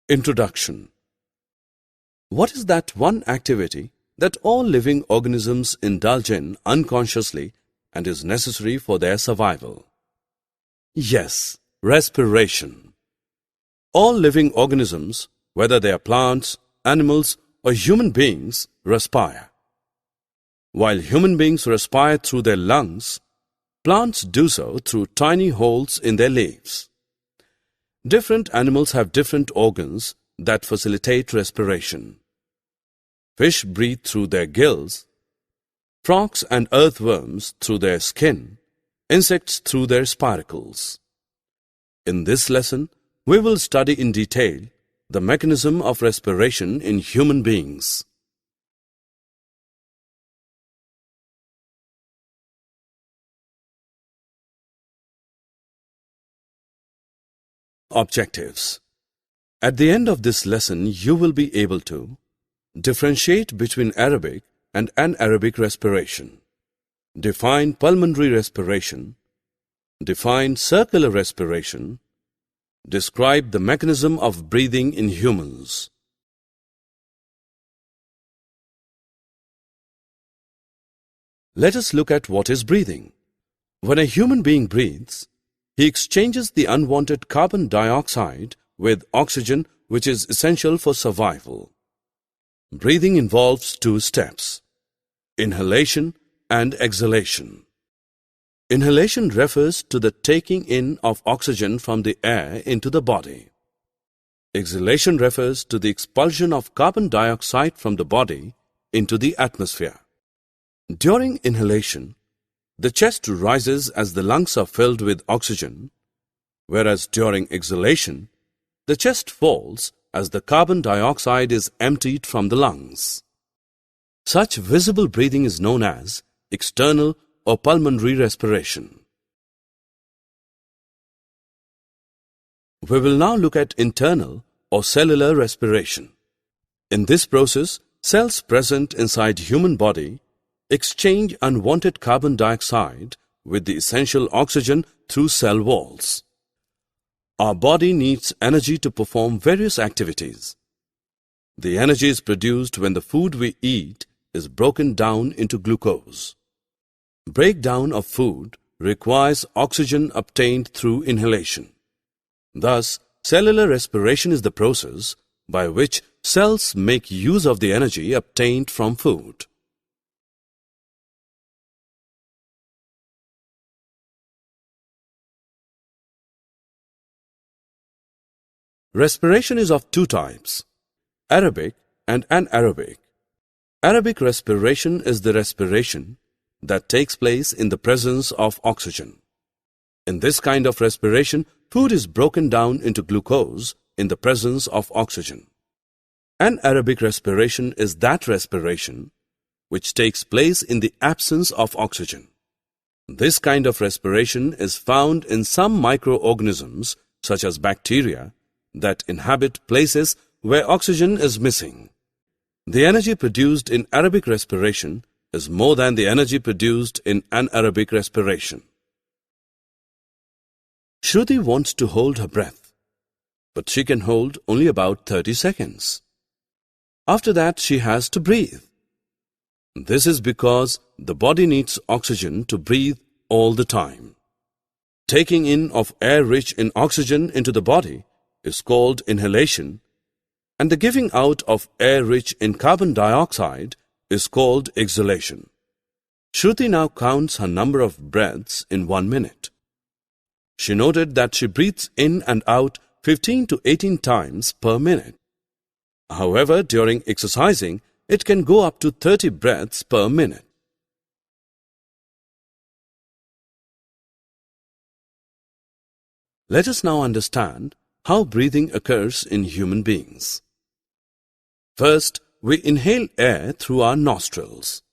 Introduction. What is that one activity that all living organisms indulge in unconsciously and is necessary for their survival? Yes, respiration. All living organisms, whether they are plants, animals, or human beings, respire. While human beings respire through their lungs, plants do so through tiny holes in their leaves. Different animals have different organs that facilitate respiration. Fish breathe through their gills, frogs and earthworms through their skin, insects through their spiracles. In this lesson, we will study in detail the mechanism of respiration in human beings. Objectives. At the end of this lesson, you will be able to differentiate between aerobic and anaerobic respiration, define pulmonary respiration, define circular respiration, describe the mechanism of breathing in humans. Let us look at what is breathing. When a human being breathes, he exchanges the unwanted carbon dioxide with oxygen, which is essential for survival. Breathing involves two steps: inhalation and exhalation. Inhalation refers to the taking in of oxygen from the air into the body. Exhalation refers to the expulsion of carbon dioxide from the body into the atmosphere. During inhalation, the chest rises as the lungs are filled with oxygen, whereas during exhalation, the chest falls as the carbon dioxide is emptied from the lungs. Such visible breathing is known as external or pulmonary respiration. We will now look at internal or cellular respiration. In this process, cells present inside human body exchange unwanted carbon dioxide with the essential oxygen through cell walls. Our body needs energy to perform various activities. The energy is produced when the food we eat is broken down into glucose. Breakdown of food requires oxygen obtained through inhalation. Thus, cellular respiration is the process by which cells make use of the energy obtained from food. Respiration is of two types: aerobic and anaerobic. Aerobic respiration is the respiration that takes place in the presence of oxygen. In this kind of respiration, food is broken down into glucose in the presence of oxygen. Anaerobic respiration is that respiration which takes place in the absence of oxygen. This kind of respiration is found in some microorganisms, such as bacteria, that inhabit places where oxygen is missing. The energy produced in aerobic respiration is more than the energy produced in anaerobic respiration. Shruti wants to hold her breath, but she can hold only about 30 seconds. After that, she has to breathe. This is because the body needs oxygen to breathe all the time. Taking in of air rich in oxygen into the body is called inhalation, and the giving out of air rich in carbon dioxide is called exhalation. Shruti now counts her number of breaths in 1 minute. She noted that she breathes in and out 15 to 18 times per minute. However, during exercising, it can go up to 30 breaths per minute. Let us now understand how breathing occurs in human beings. First, we inhale air through our nostrils.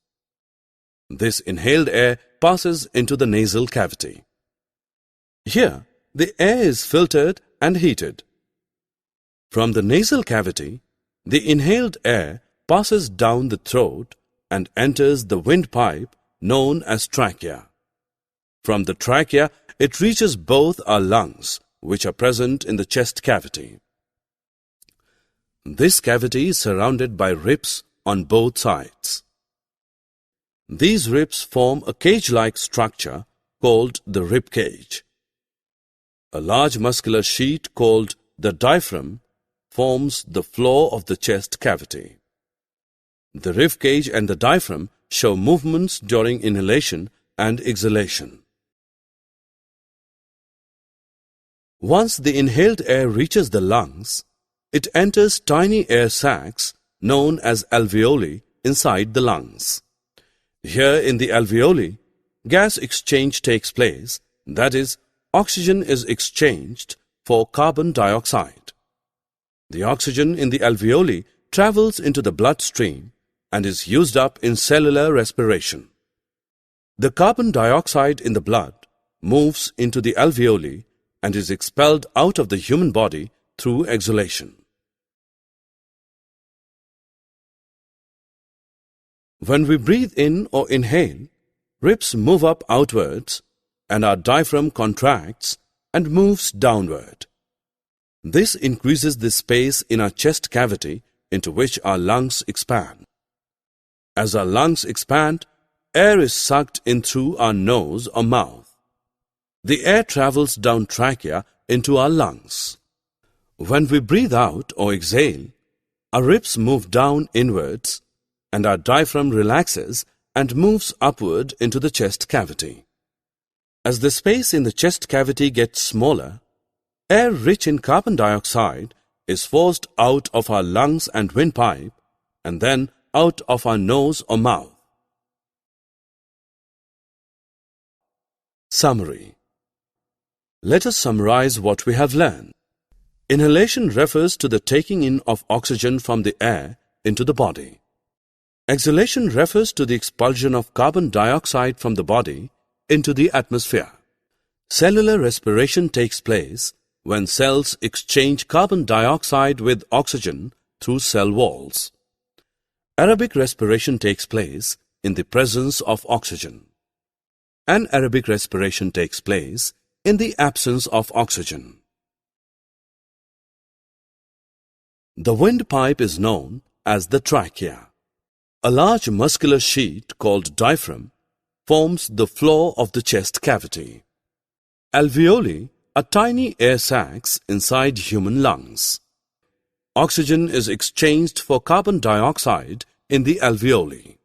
This inhaled air passes into the nasal cavity. Here, the air is filtered and heated. From the nasal cavity, the inhaled air passes down the throat and enters the windpipe known as trachea. From the trachea, it reaches both our lungs, which are present in the chest cavity. This cavity is surrounded by ribs on both sides. These ribs form a cage-like structure called the rib cage. A large muscular sheet called the diaphragm forms the floor of the chest cavity. The rib cage and the diaphragm show movements during inhalation and exhalation. Once the inhaled air reaches the lungs, it enters tiny air sacs known as alveoli inside the lungs. Here in the alveoli, gas exchange takes place, that is, oxygen is exchanged for carbon dioxide. The oxygen in the alveoli travels into the bloodstream and is used up in cellular respiration. The carbon dioxide in the blood moves into the alveoli and is expelled out of the human body through exhalation. When we breathe in or inhale, ribs move up outwards and our diaphragm contracts and moves downward. This increases the space in our chest cavity into which our lungs expand. As our lungs expand, air is sucked in through our nose or mouth. The air travels down trachea into our lungs. When we breathe out or exhale, our ribs move down inwards and our diaphragm relaxes and moves upward into the chest cavity. As the space in the chest cavity gets smaller, air rich in carbon dioxide is forced out of our lungs and windpipe and then out of our nose or mouth. Summary. Let us summarize what we have learned. Inhalation refers to the taking in of oxygen from the air into the body. Exhalation refers to the expulsion of carbon dioxide from the body into the atmosphere. Cellular respiration takes place when cells exchange carbon dioxide with oxygen through cell walls. Aerobic respiration takes place in the presence of oxygen. Anaerobic respiration takes place in the absence of oxygen. The windpipe is known as the trachea. A large muscular sheet called diaphragm forms the floor of the chest cavity. Alveoli are tiny air sacs inside human lungs. Oxygen is exchanged for carbon dioxide in the alveoli.